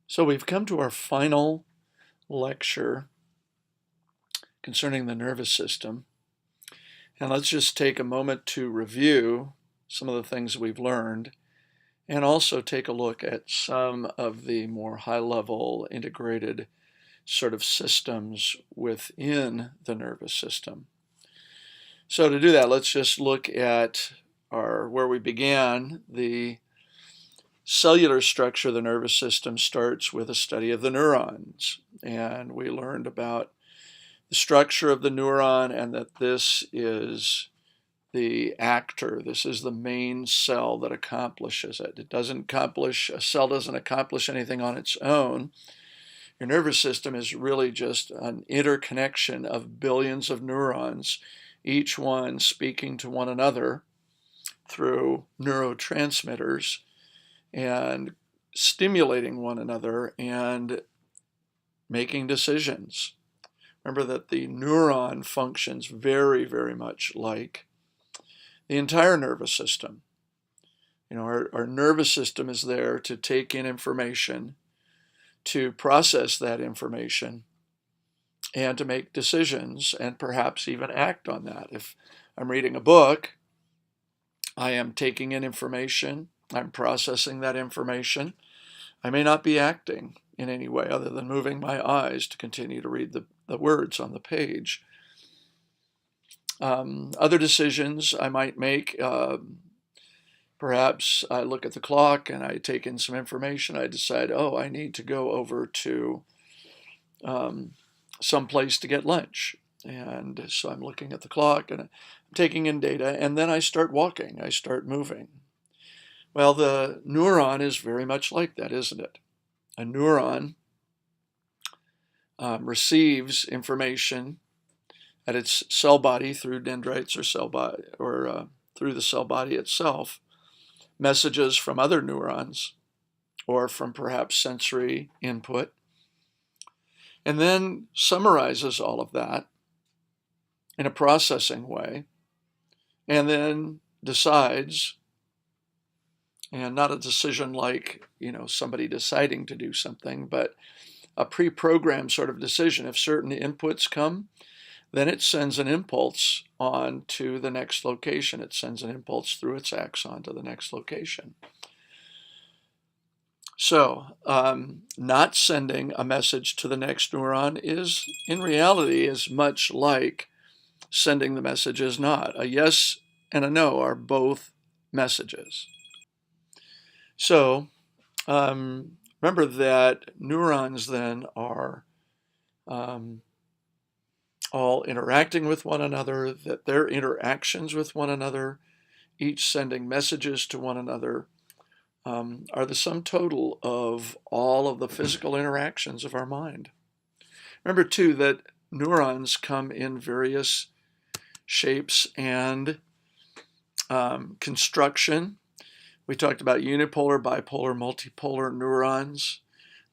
So we've come to our final lecture concerning the nervous system. And let's just take a moment to review some of the things we've learned and also take a look at some of the more high-level integrated sort of systems within the nervous system. So to do that, let's just look at where we began. The cellular structure of the nervous system starts with a study of the neurons, and we learned about the structure of the neuron and that this is the actor. This is the main cell that accomplishes it. A cell doesn't accomplish anything on its own. Your nervous system is really just an interconnection of billions of neurons, each one speaking to one another through neurotransmitters and stimulating one another and making decisions. Remember that the neuron functions very, very much like the entire nervous system. Our nervous system is there to take in information, to process that information, and to make decisions and perhaps even act on that. If I'm reading a book, I am taking in information, I'm processing that information. I may not be acting in any way other than moving my eyes to continue to read the words on the page. Other decisions I might make, perhaps I look at the clock and I take in some information. I decide, oh, I need to go over to some place to get lunch. And so I'm looking at the clock and I'm taking in data, and then I start walking, I start moving. Well, the neuron is very much like that, isn't it? A neuron receives information at its cell body through dendrites or cell body, or through the cell body itself, messages from other neurons or from perhaps sensory input, and then summarizes all of that in a processing way, and then decides, and not a decision like, somebody deciding to do something, but a pre-programmed sort of decision. If certain inputs come, then it sends an impulse on to the next location. It sends an impulse through its axon to the next location. So not sending a message to the next neuron is, in reality, as much like sending the message as not. A yes and a no are both messages. So remember that neurons then are all interacting with one another, that their interactions with one another, each sending messages to one another, are the sum total of all of the physical interactions of our mind. Remember, too, that neurons come in various shapes and construction. We talked about unipolar, bipolar, multipolar neurons,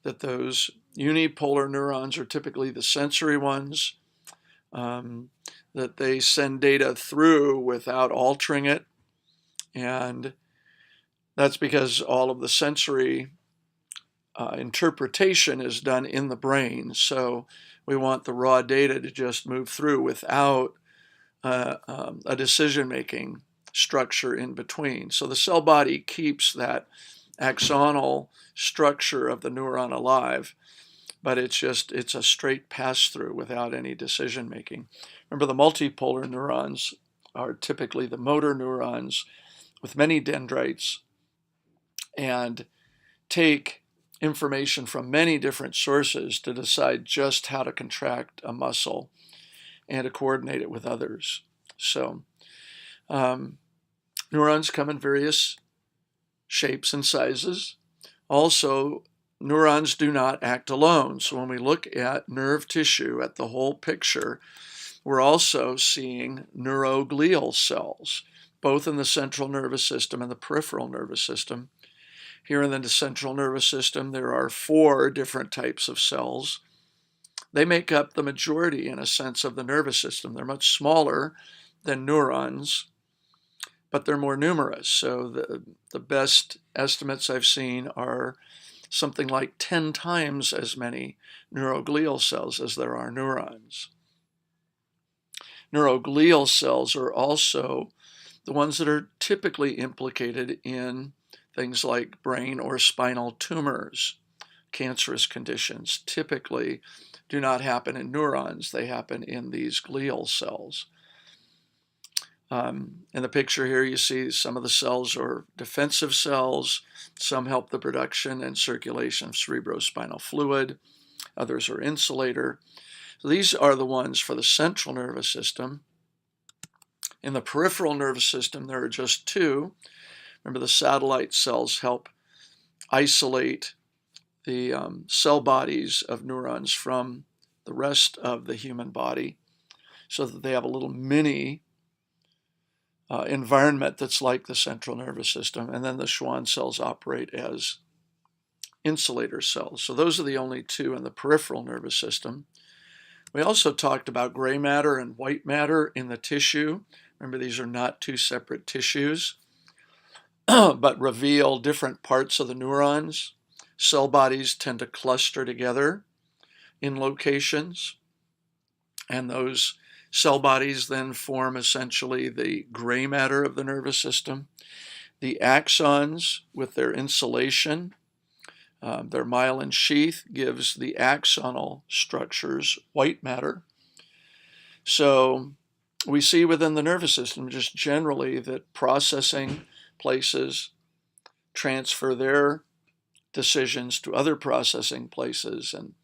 that those unipolar neurons are typically the sensory ones, that they send data through without altering it. And that's because all of the sensory interpretation is done in the brain. So we want the raw data to just move through without a decision-making structure in between. So the cell body keeps that axonal structure of the neuron alive, but it's a straight pass-through without any decision-making. Remember, the multipolar neurons are typically the motor neurons with many dendrites and take information from many different sources to decide just how to contract a muscle and to coordinate it with others. So neurons come in various shapes and sizes. Also, neurons do not act alone. So when we look at nerve tissue, at the whole picture, we're also seeing neuroglial cells, both in the central nervous system and the peripheral nervous system. Here in the central nervous system, there are 4 different types of cells. They make up the majority, in a sense, of the nervous system. They're much smaller than neurons, but they're more numerous. So the best estimates I've seen are something like 10 times as many neuroglial cells as there are neurons. Neuroglial cells are also the ones that are typically implicated in things like brain or spinal tumors. Cancerous conditions typically do not happen in neurons, they happen in these glial cells. In the picture here, you see some of the cells are defensive cells. Some help the production and circulation of cerebrospinal fluid. Others are insulator. So these are the ones for the central nervous system. In the peripheral nervous system, there are just two. Remember, the satellite cells help isolate the cell bodies of neurons from the rest of the human body so that they have a little mini environment that's like the central nervous system. And then the Schwann cells operate as insulator cells. So those are the only two in the peripheral nervous system. We also talked about gray matter and white matter in the tissue. Remember, these are not two separate tissues, but reveal different parts of the neurons. Cell bodies tend to cluster together in locations, and those cell bodies then form essentially the gray matter of the nervous system. The axons, with their insulation, their myelin sheath, gives the axonal structures white matter. So we see within the nervous system just generally that processing places transfer their decisions to other processing places, and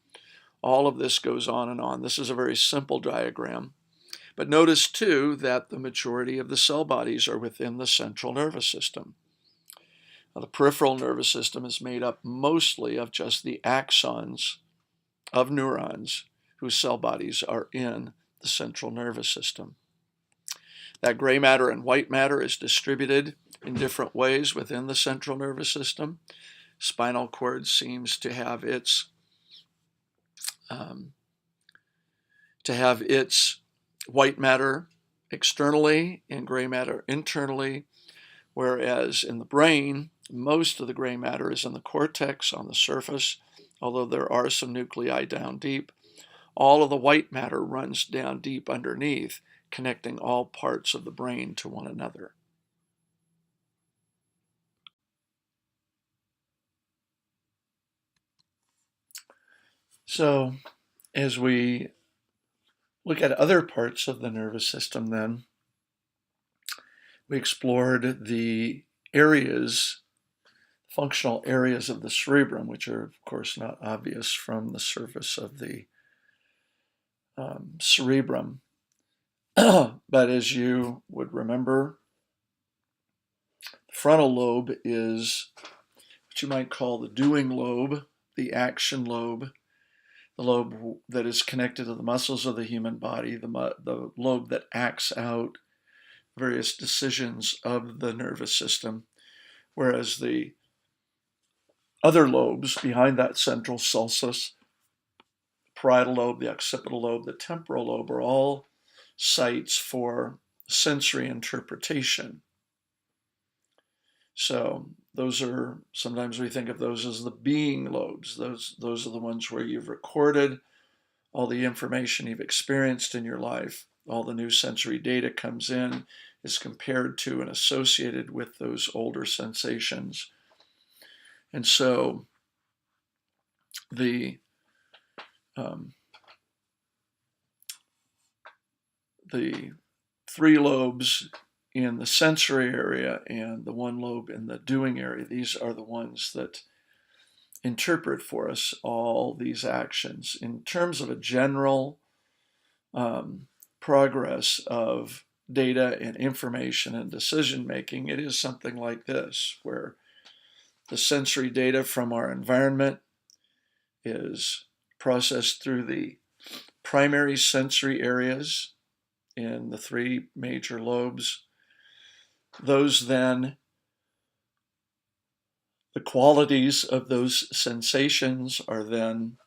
all of this goes on and on. This is a very simple diagram. But notice too that the majority of the cell bodies are within the central nervous system. Now, the peripheral nervous system is made up mostly of just the axons of neurons whose cell bodies are in the central nervous system. That gray matter and white matter is distributed in different ways within the central nervous system. Spinal cord seems to have its white matter externally and gray matter internally, whereas in the brain, most of the gray matter is in the cortex on the surface, although there are some nuclei down deep. All of the white matter runs down deep underneath, connecting all parts of the brain to one another. So, as we look at other parts of the nervous system, then, we explored the areas, functional areas of the cerebrum, which are, of course, not obvious from the surface of the cerebrum. But as you would remember, the frontal lobe is what you might call the doing lobe, the action lobe, the lobe that is connected to the muscles of the human body, the lobe that acts out various decisions of the nervous system, whereas the other lobes behind that central sulcus, parietal lobe, the occipital lobe, the temporal lobe, are all sites for sensory interpretation. So those are, sometimes we think of those as the being lobes. Those are the ones where you've recorded all the information you've experienced in your life. All the new sensory data comes in, is compared to and associated with those older sensations. And so the three lobes in the sensory area and the one lobe in the doing area, these are the ones that interpret for us all these actions. In terms of a general progress of data and information and decision making, it is something like this, where the sensory data from our environment is processed through the primary sensory areas in the three major lobes. Those then, the qualities of those sensations are then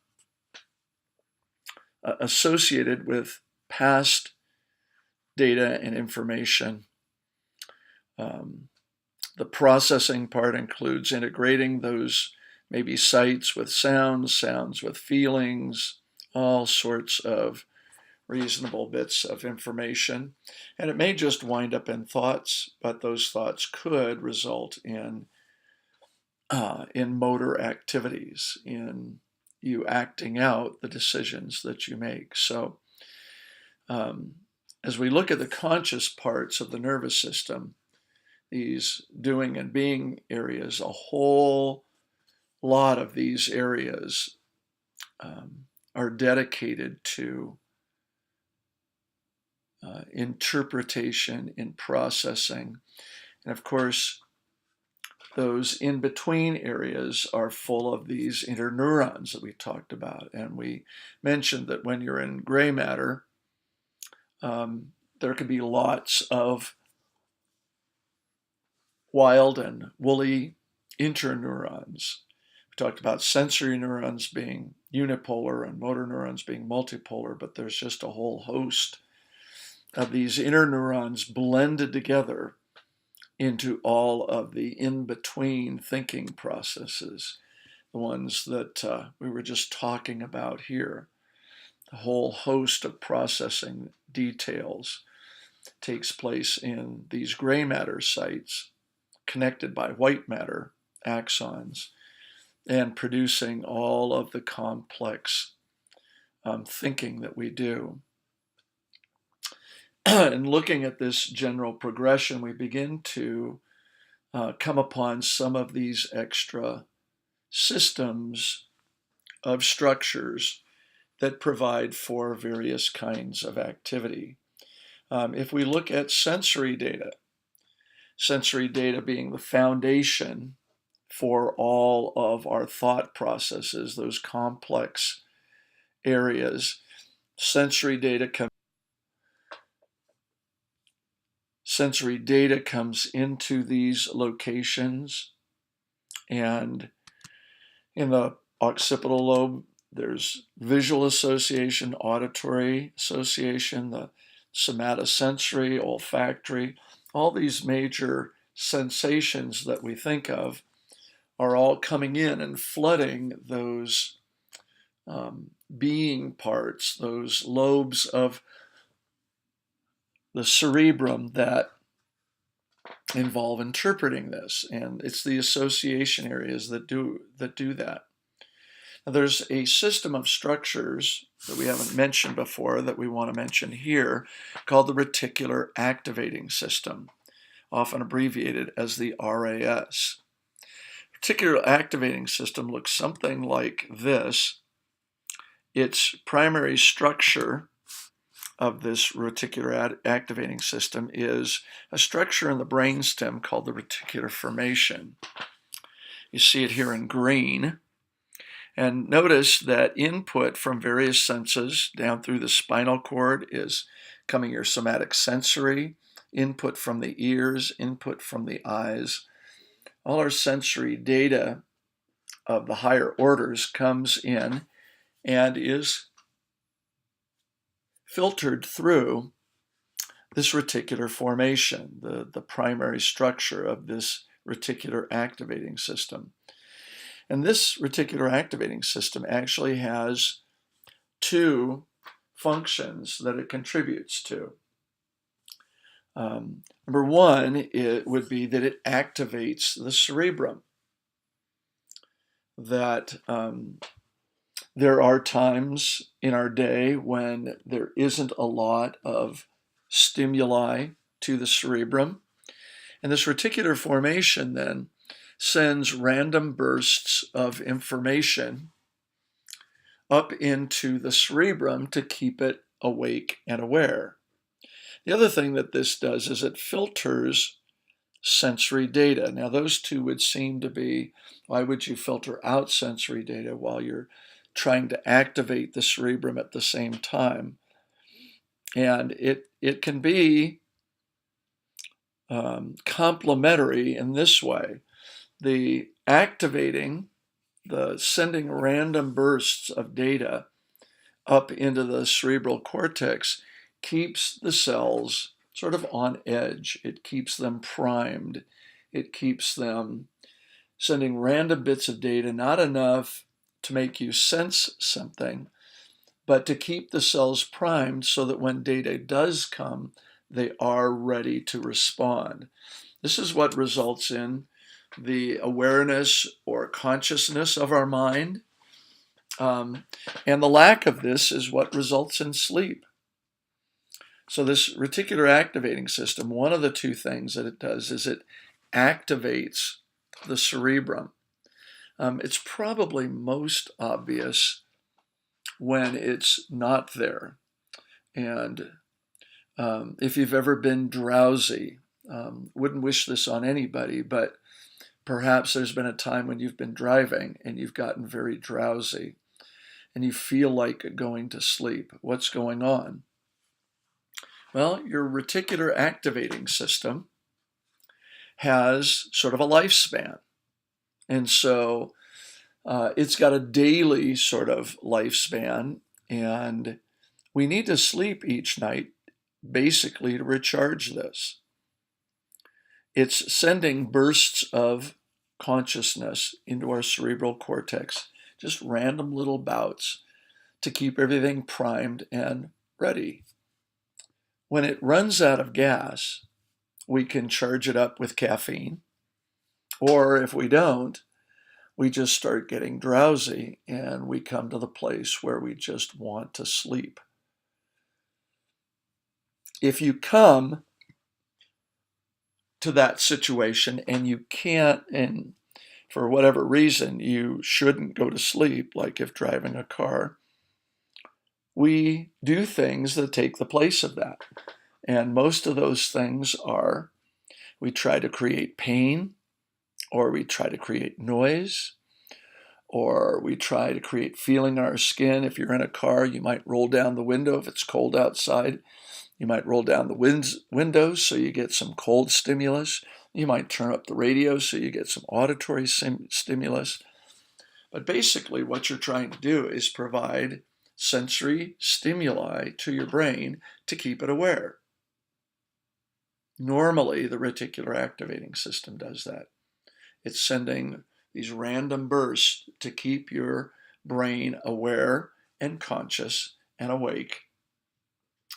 associated with past data and information. The processing part includes integrating those maybe sights with sounds, sounds with feelings, all sorts of reasonable bits of information. And it may just wind up in thoughts, but those thoughts could result in motor activities, in you acting out the decisions that you make. So as we look at the conscious parts of the nervous system, these doing and being areas, a whole lot of these areas are dedicated to interpretation and processing. And of course, those in-between areas are full of these interneurons that we talked about. And we mentioned that when you're in gray matter, there can be lots of wild and woolly interneurons. We talked about sensory neurons being unipolar and motor neurons being multipolar, but there's just a whole host of these interneurons blended together into all of the in-between thinking processes, the ones that we were just talking about here. A whole host of processing details takes place in these gray matter sites connected by white matter axons and producing all of the complex thinking that we do. And looking at this general progression, we begin to come upon some of these extra systems of structures that provide for various kinds of activity. If we look at sensory data being the foundation for all of our thought processes, those complex areas, sensory data comes into these locations, and in the occipital lobe, there's visual association, auditory association, the somatosensory, olfactory. All these major sensations that we think of are all coming in and flooding those being parts, those lobes of the cerebrum that involve interpreting this. And it's the association areas that do that. Now, there's a system of structures that we haven't mentioned before that we want to mention here called the Reticular Activating System, often abbreviated as the RAS. Reticular Activating System looks something like this. Its primary structure of this reticular activating system is a structure in the brainstem called the reticular formation. You see it here in green. And notice that input from various senses down through the spinal cord is coming your somatic sensory, input from the ears, input from the eyes. All our sensory data of the higher orders comes in and is filtered through this reticular formation, the primary structure of this reticular activating system. And this reticular activating system actually has two functions that it contributes to. Number one, it would be that it activates the cerebrum. That there are times in our day when there isn't a lot of stimuli to the cerebrum. And this reticular formation then sends random bursts of information up into the cerebrum to keep it awake and aware. The other thing that this does is it filters sensory data. Now, those two would seem to be, why would you filter out sensory data while you're trying to activate the cerebrum at the same time? And it can be complementary in this way. The activating, the sending random bursts of data up into the cerebral cortex keeps the cells sort of on edge. It keeps them primed. It keeps them sending random bits of data, not enough to make you sense something, but to keep the cells primed so that when data does come, they are ready to respond. This is what results in the awareness or consciousness of our mind. And the lack of this is what results in sleep. So this reticular activating system, one of the two things that it does is it activates the cerebrum. It's probably most obvious when it's not there. And if you've ever been drowsy, wouldn't wish this on anybody, but perhaps there's been a time when you've been driving and you've gotten very drowsy and you feel like going to sleep. What's going on? Well, your reticular activating system has sort of a lifespan. And so it's got a daily sort of lifespan, and we need to sleep each night basically to recharge this. It's sending bursts of consciousness into our cerebral cortex, just random little bouts to keep everything primed and ready. When it runs out of gas, we can charge it up with caffeine, or if we don't, we just start getting drowsy and we come to the place where we just want to sleep. If you come to that situation and you can't, and for whatever reason you shouldn't go to sleep, like if driving a car, we do things that take the place of that. And most of those things are, we try to create pain, or we try to create noise, or we try to create feeling in our skin. If you're in a car, you might roll down the window if it's cold outside. You might roll down the windows so you get some cold stimulus. You might turn up the radio so you get some auditory stimulus. But basically what you're trying to do is provide sensory stimuli to your brain to keep it aware. Normally, the reticular activating system does that. It's sending these random bursts to keep your brain aware and conscious and awake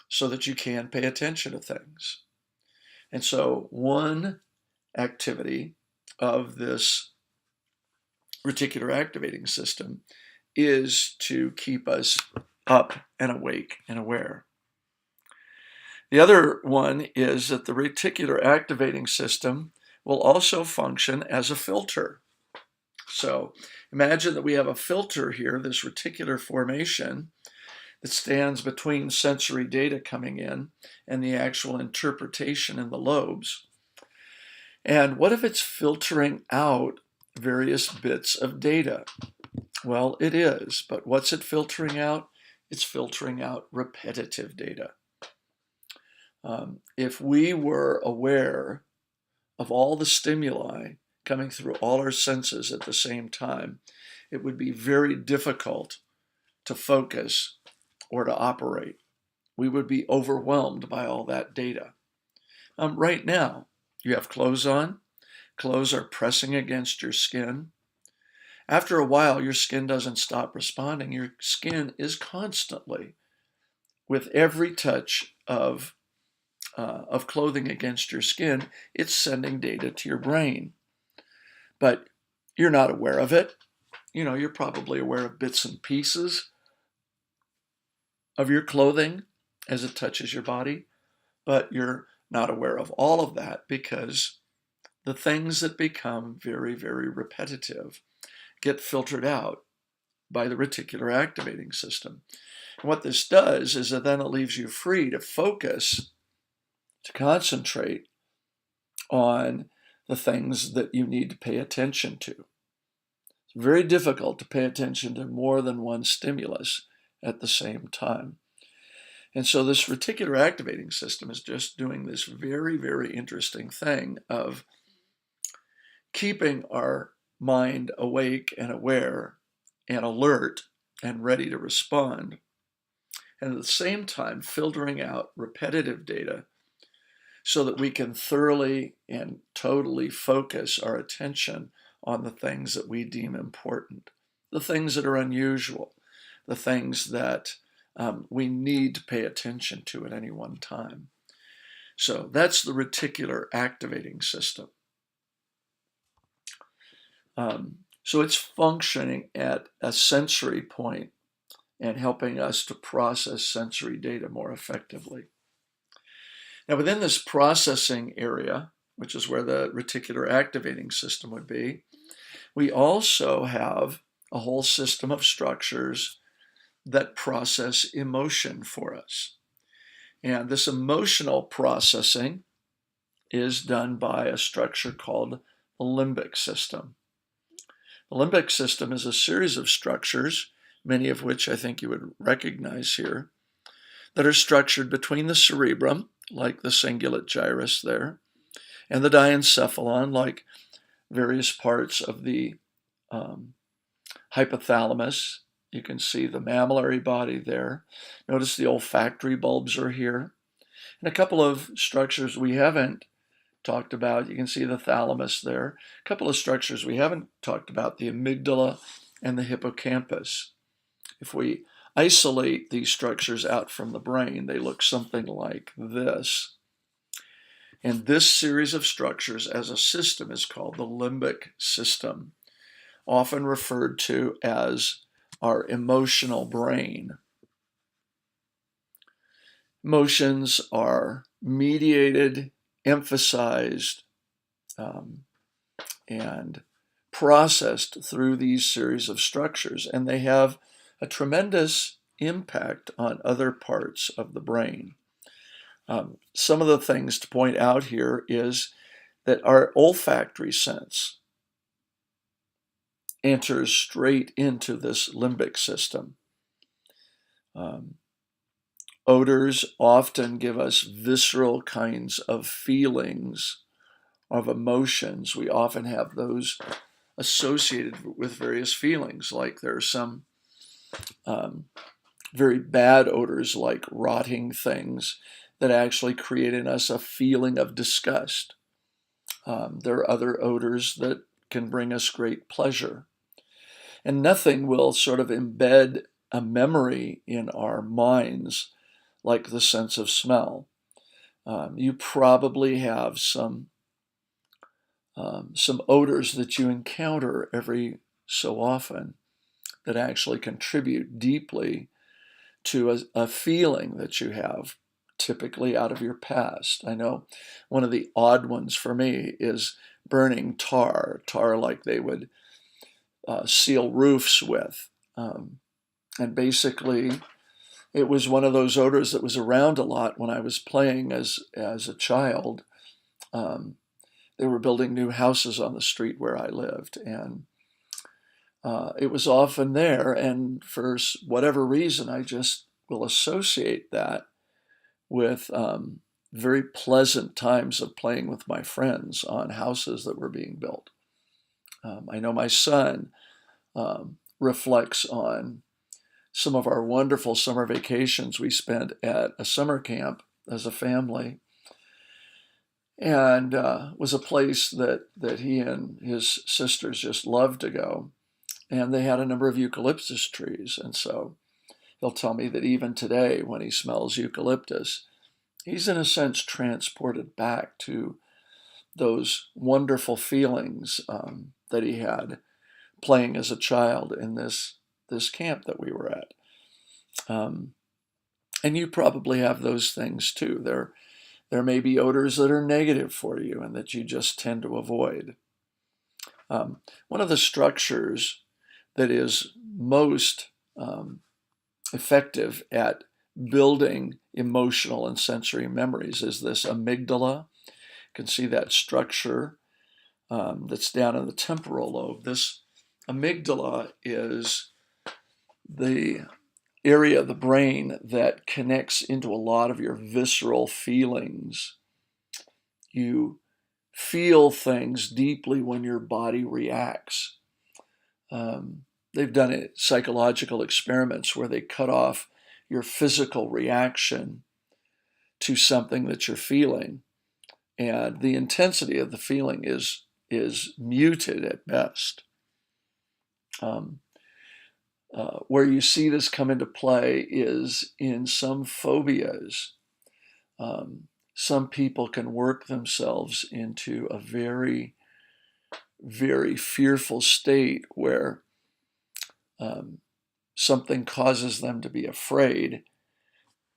so that you can pay attention to things. And so one activity of this reticular activating system is to keep us up and awake and aware. The other one is that the reticular activating system will also function as a filter. So imagine that we have a filter here, this reticular formation that stands between sensory data coming in and the actual interpretation in the lobes. And what if it's filtering out various bits of data? Well, it is, but what's it filtering out? It's filtering out repetitive data. If we were aware of all the stimuli coming through all our senses at the same time, it would be very difficult to focus or to operate. We would be overwhelmed by all that data. Right now, you have clothes on. Clothes are pressing against your skin. After a while, your skin doesn't stop responding. Your skin is constantly, with every touch of clothing against your skin, it's sending data to your brain. But you're not aware of it. You're probably aware of bits and pieces of your clothing as it touches your body, but you're not aware of all of that because the things that become very, very repetitive get filtered out by the reticular activating system. And what this does is that then it leaves you free to focus, to concentrate on the things that you need to pay attention to. It's very difficult to pay attention to more than one stimulus at the same time. And so this reticular activating system is just doing this very, very interesting thing of keeping our mind awake and aware and alert and ready to respond, and at the same time filtering out repetitive data so that we can thoroughly and totally focus our attention on the things that we deem important, the things that are unusual, the things that we need to pay attention to at any one time. So that's the reticular activating system. So it's functioning at a sensory point and helping us to process sensory data more effectively. Now, within this processing area, which is where the reticular activating system would be, we also have a whole system of structures that process emotion for us. And this emotional processing is done by a structure called the limbic system. The limbic system is a series of structures, many of which I think you would recognize here, that are structured between the cerebrum, like the cingulate gyrus there, and the diencephalon, like various parts of the hypothalamus. You can see the mammillary body there. Notice the olfactory bulbs are here. And a couple of structures we haven't talked about. You can see the thalamus there. A couple of structures we haven't talked about, the amygdala and the hippocampus. If we isolate these structures out from the brain, they look something like this. And this series of structures as a system is called the limbic system, often referred to as our emotional brain. Emotions are mediated, emphasized, and processed through these series of structures, and they have a tremendous impact on other parts of the brain. Some of the things to point out here is that our olfactory sense enters straight into this limbic system. Odors often give us visceral kinds of feelings, of emotions. We often have those associated with various feelings, like there are some very bad odors like rotting things that actually create in us a feeling of disgust. There are other odors that can bring us great pleasure. And nothing will sort of embed a memory in our minds like the sense of smell. You probably have some odors that you encounter every so often that actually contribute deeply to a feeling that you have, typically out of your past. I know one of the odd ones for me is burning tar like they would seal roofs with. And basically, it was one of those odors that was around a lot when I was playing as a child. They were building new houses on the street where I lived, and it was often there. And for whatever reason, I just will associate that with very pleasant times of playing with my friends on houses that were being built. I know my son reflects on some of our wonderful summer vacations we spent at a summer camp as a family, and was a place that he and his sisters just loved to go. And they had a number of eucalyptus trees, and so he'll tell me that even today when he smells eucalyptus, he's in a sense transported back to those wonderful feelings that he had playing as a child in this camp that we were at. And you probably have those things too. There may be odors that are negative for you and that you just tend to avoid. One of the structures that is most effective at building emotional and sensory memories is this amygdala. You can see that structure that's down in the temporal lobe. This amygdala is the area of the brain that connects into a lot of your visceral feelings. You feel things deeply when your body reacts. They've done psychological experiments where they cut off your physical reaction to something that you're feeling, and the intensity of the feeling is is muted at best. Where you see this come into play is in some phobias. Some people can work themselves into a very, very fearful state where something causes them to be afraid,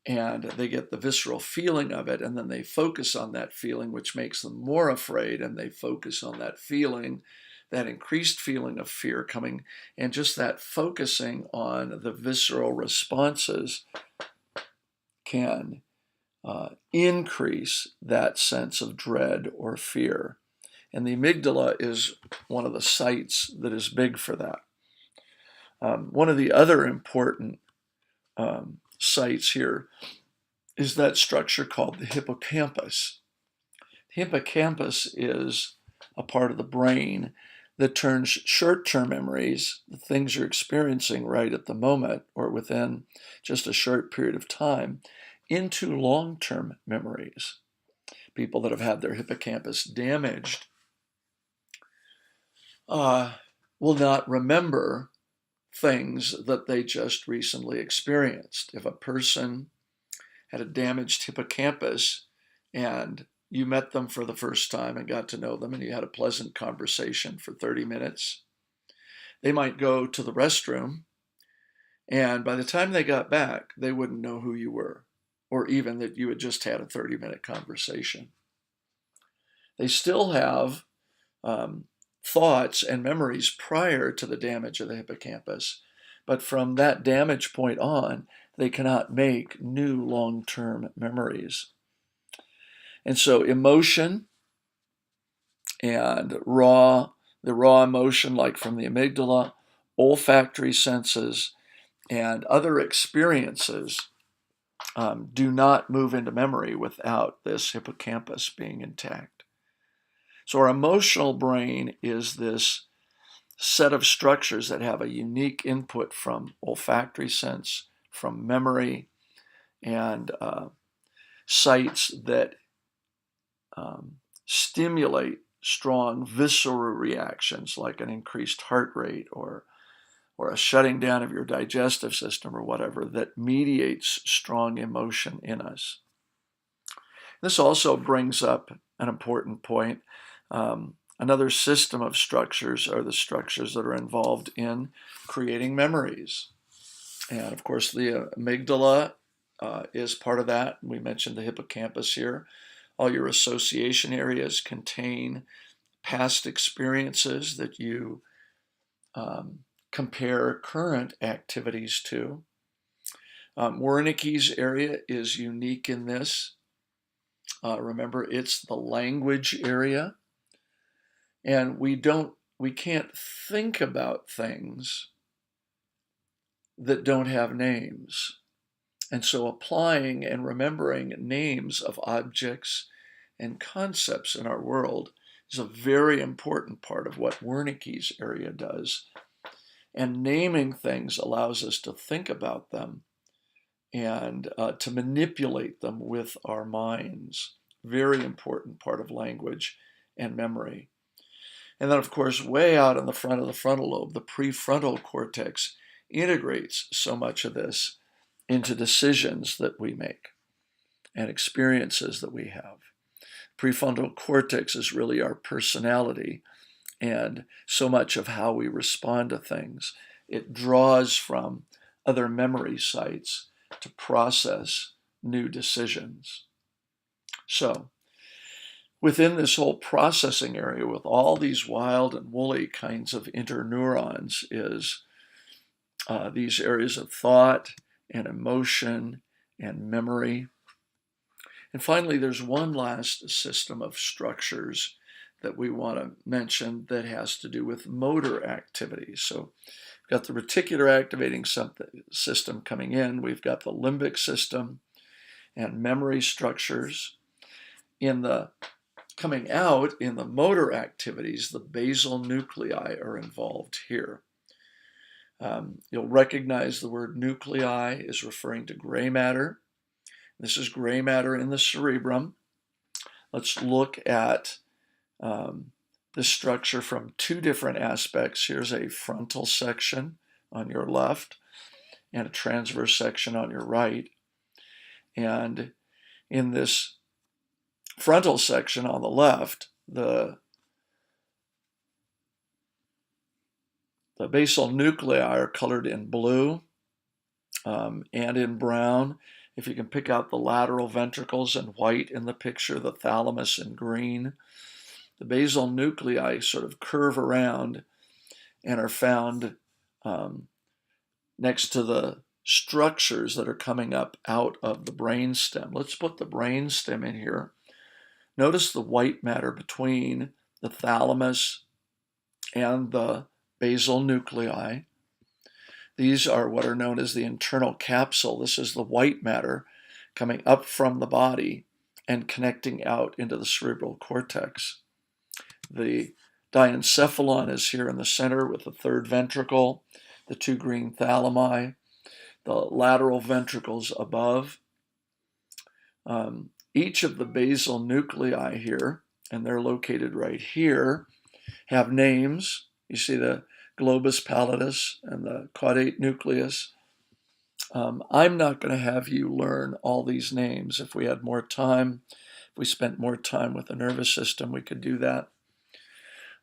and they get the visceral feeling of it, and then they focus on that feeling, which makes them more afraid, and they focus on that feeling, that increased feeling of fear coming, and just that focusing on the visceral responses can increase that sense of dread or fear. And the amygdala is one of the sites that is big for that. One of the other important sites here is that structure called the hippocampus. The hippocampus is a part of the brain that turns short-term memories, the things you're experiencing right at the moment or within just a short period of time, into long-term memories. People that have had their hippocampus damaged will not remember things that they just recently experienced. If a person had a damaged hippocampus and you met them for the first time and got to know them and you had a pleasant conversation for 30 minutes, they might go to the restroom, and by the time they got back, they wouldn't know who you were, or even that you had just had a 30-minute conversation. They still have thoughts and memories prior to the damage of the hippocampus, but from that damage point on, they cannot make new long-term memories. And so emotion and the raw emotion, like from the amygdala, olfactory senses, and other experiences do not move into memory without this hippocampus being intact. So our emotional brain is this set of structures that have a unique input from olfactory sense, from memory, and sites that stimulate strong visceral reactions like an increased heart rate or a shutting down of your digestive system or whatever that mediates strong emotion in us. This also brings up an important point. Another system of structures are the structures that are involved in creating memories. And of course, the amygdala is part of that. We mentioned the hippocampus here. All your association areas contain past experiences that you compare current activities to. Wernicke's area is unique in this. Remember, it's the language area. And we can't think about things that don't have names. And so applying and remembering names of objects and concepts in our world is a very important part of what Wernicke's area does. And naming things allows us to think about them and to manipulate them with our minds. Very important part of language and memory. And then, of course, way out in the front of the frontal lobe, the prefrontal cortex integrates so much of this into decisions that we make and experiences that we have. Prefrontal cortex is really our personality and so much of how we respond to things. It draws from other memory sites to process new decisions. So, within this whole processing area with all these wild and woolly kinds of interneurons is these areas of thought and emotion and memory. And finally, there's one last system of structures that we want to mention that has to do with motor activities. So we've got the reticular activating system coming in. We've got the limbic system and memory structures. Coming out in the motor activities, the basal nuclei are involved here. You'll recognize the word nuclei is referring to gray matter. This is gray matter in the cerebrum. Let's look at this structure from two different aspects. Here's a frontal section on your left and a transverse section on your right. And in this frontal section on the left, the basal nuclei are colored in blue and in brown. If you can pick out the lateral ventricles in white in the picture, the thalamus in green. The basal nuclei sort of curve around and are found next to the structures that are coming up out of the brainstem. Let's put the brainstem in here. Notice the white matter between the thalamus and the basal nuclei. These are what are known as the internal capsule. This is the white matter coming up from the body and connecting out into the cerebral cortex. The Diencephalon is here in the center with the third ventricle, the two green thalami, the lateral ventricles above. Each of the basal nuclei here, and they're located right here, have names. You see the globus pallidus and the caudate nucleus. I'm not going to have you learn all these names. If we had more time, if we spent more time with the nervous system, we could do that.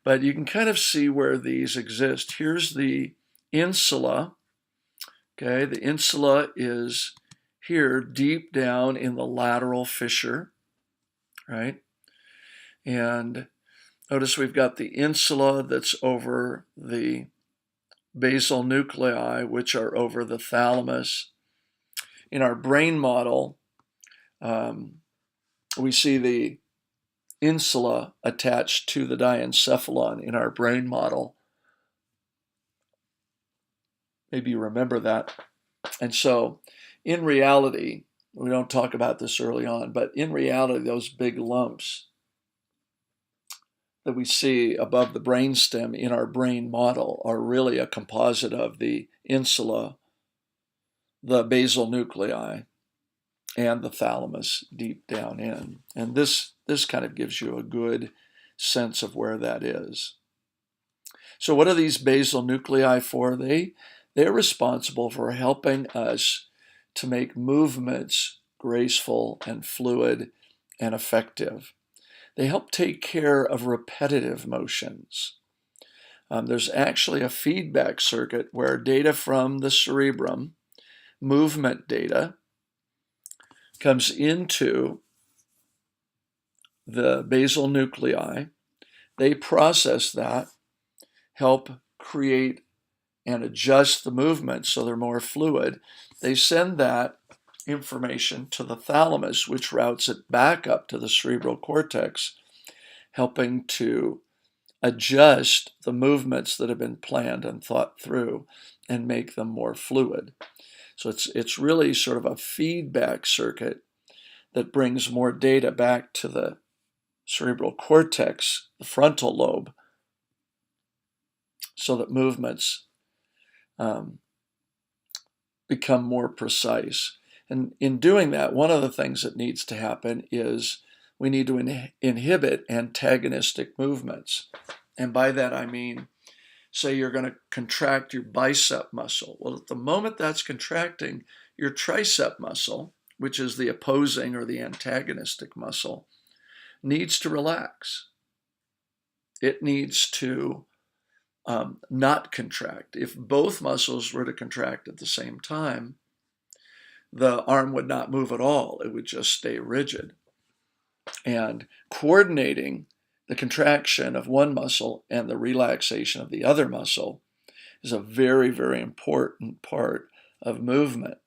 But you can kind of see where these exist. Here's the insula. Okay, the insula is here deep down in the lateral fissure, right? And notice we've got the insula that's over the basal nuclei, which are over the thalamus. In our brain model, we see the insula attached to the diencephalon in our brain model. Maybe you remember that. And so in reality, we don't talk about this early on, but in reality, those big lumps that we see above the brainstem in our brain model are really a composite of the insula, the basal nuclei, and the thalamus deep down in. And this kind of gives you a good sense of where that is. So what are these basal nuclei for? They're responsible for helping us to make movements graceful and fluid and effective. They help take care of repetitive motions. There's actually a feedback circuit where data from the cerebrum, movement data, comes into the basal nuclei. They process that, help create and adjust the movement so they're more fluid. They send that information to the thalamus, which routes it back up to the cerebral cortex, helping to adjust the movements that have been planned and thought through and make them more fluid. So it's really sort of a feedback circuit that brings more data back to the cerebral cortex, the frontal lobe, so that movements become more precise. And in doing that, one of the things that needs to happen is we need to inhibit antagonistic movements. And by that I mean, say you're going to contract your bicep muscle. Well, at the moment that's contracting, your tricep muscle, which is the opposing or the antagonistic muscle, needs to relax. It needs to not contract. If both muscles were to contract at the same time, the arm would not move at all. It would just stay rigid. And coordinating the contraction of one muscle and the relaxation of the other muscle is a very, very important part of movement.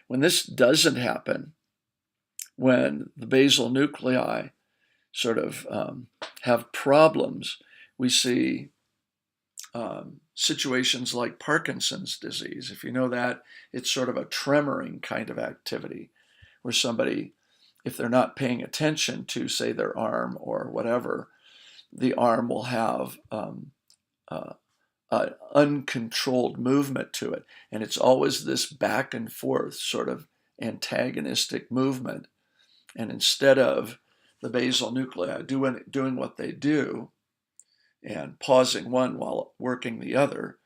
When this doesn't happen, when the basal nuclei sort of have problems, we see situations like Parkinson's disease. If you know that, it's sort of a tremoring kind of activity where somebody, if they're not paying attention to, say, their arm or whatever, the arm will have uncontrolled movement to it. And it's always this back and forth sort of antagonistic movement. And instead of the basal nuclei doing what they do, and pausing one while working the other,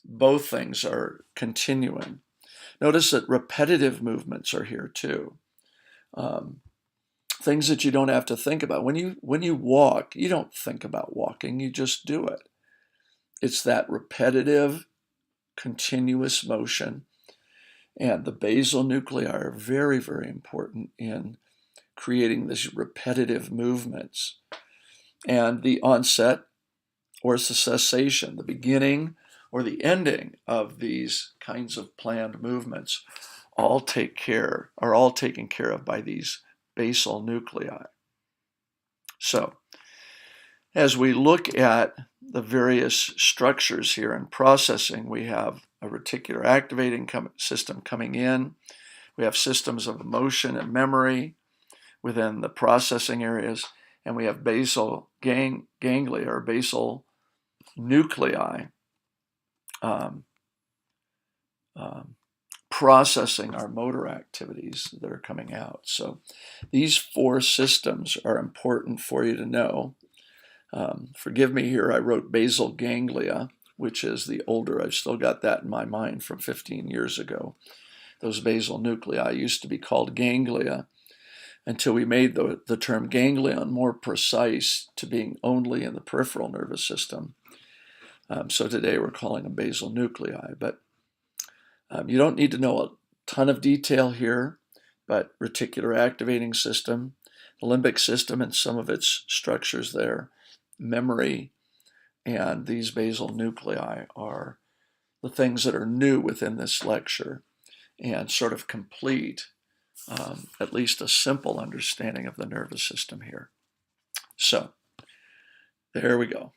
both things are continuing. Notice that repetitive movements are here too. Things that you don't have to think about. When you walk, you don't think about walking, you just do it. It's that repetitive, continuous motion. And the basal nuclei are very, very important in creating these repetitive movements. And the onset or the cessation, the beginning or the ending of these kinds of planned movements are all taken care of by these basal nuclei. So, as we look at the various structures here in processing, we have a reticular activating system coming in. We have systems of emotion and memory within the processing areas, and we have basal ganglia or basal nuclei processing our motor activities that are coming out. So these four systems are important for you to know. Forgive me here, I wrote basal ganglia, which is the older, I've still got that in my mind from 15 years ago. Those basal nuclei used to be called ganglia until we made the term ganglion more precise to being only in the peripheral nervous system. So today we're calling them basal nuclei, but you don't need to know a ton of detail here, but reticular activating system, the limbic system and some of its structures there, memory, and these basal nuclei are the things that are new within this lecture and sort of complete at least a simple understanding of the nervous system here. So there we go.